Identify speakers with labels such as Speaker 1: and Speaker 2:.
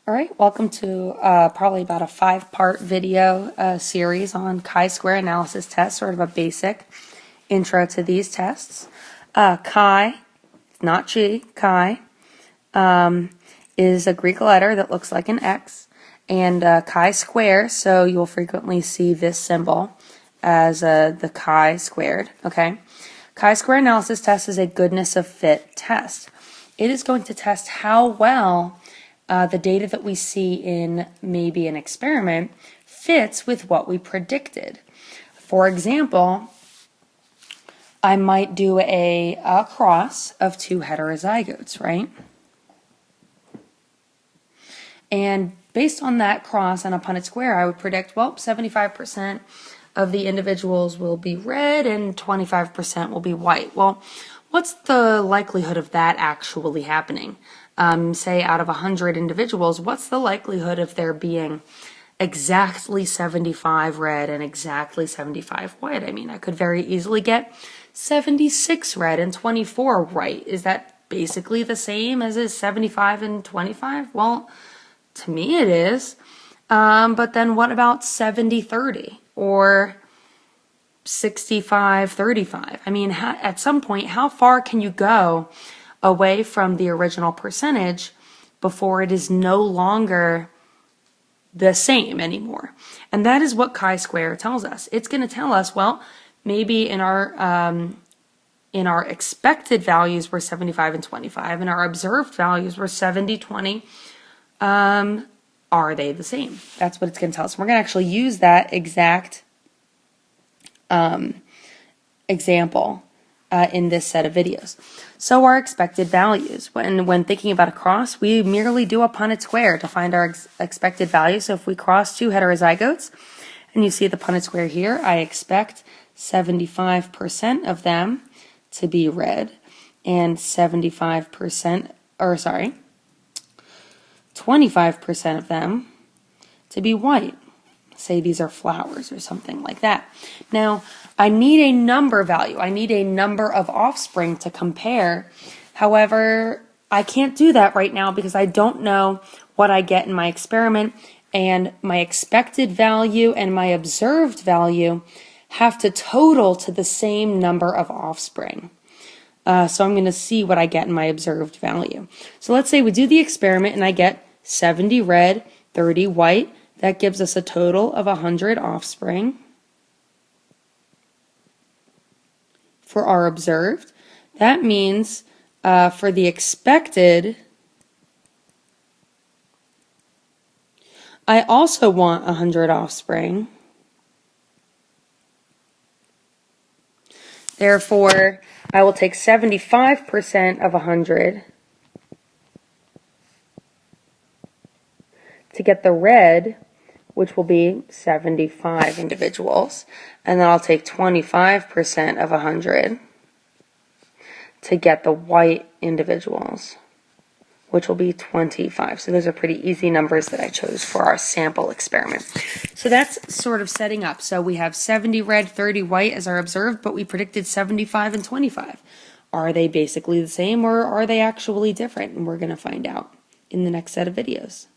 Speaker 1: All right, welcome to probably about a 5-part video series on chi-square analysis tests, sort of a basic intro to these tests. Chi, not chi, chi, is a Greek letter that looks like an X, and chi-square, so you'll frequently see this symbol as the chi-squared, okay? Chi-square analysis test is a goodness of fit test. It is going to test how well the data that we see in maybe an experiment fits with what we predicted. For example, I might do a cross of two heterozygotes, right? And based on that cross and a Punnett square, I would predict, well, 75% of the individuals will be red and 25% will be white. Well, what's the likelihood of that actually happening? Say out of 100 individuals, what's the likelihood of there being exactly 75 red and exactly 75 white? I mean, I could very easily get 76 red and 24 white. Is that basically the same as is 75 and 25? Well, to me it is. But then what about 70-30 or 65-35? I mean, at some point, how far can you go away from the original percentage before it is no longer the same anymore? And that is what chi-square tells us. It's going to tell us, well, maybe in our expected values were 75 and 25, and our observed values were 70-20. Are they the same? That's what it's going to tell us. We're going to actually use that exact example in this set of videos. So our expected values. When thinking about a cross, we merely do a Punnett square to find our expected value. So if we cross two heterozygotes, and you see the Punnett square here, I expect 75% of them to be red and 25%, or sorry, 25% of them to be white. Say these are flowers or something like that. Now, I need a number value. I need a number of offspring to compare. However, I can't do that right now because I don't know what I get in my experiment, and my expected value and my observed value have to total to the same number of offspring. So I'm going to see what I get in my observed value. So let's say we do the experiment and I get 70 red, 30 white. That gives us a total of 100 offspring for our observed. That means for the expected, I also want 100 offspring. Therefore, I will take 75% of 100 to get the red, which will be 75 individuals. And then I'll take 25% of 100 to get the white individuals, which will be 25. So those are pretty easy numbers that I chose for our sample experiment. So that's sort of setting up. So we have 70 red, 30 white as our observed, but we predicted 75 and 25. Are they basically the same, or are they actually different? And we're going to find out in the next set of videos.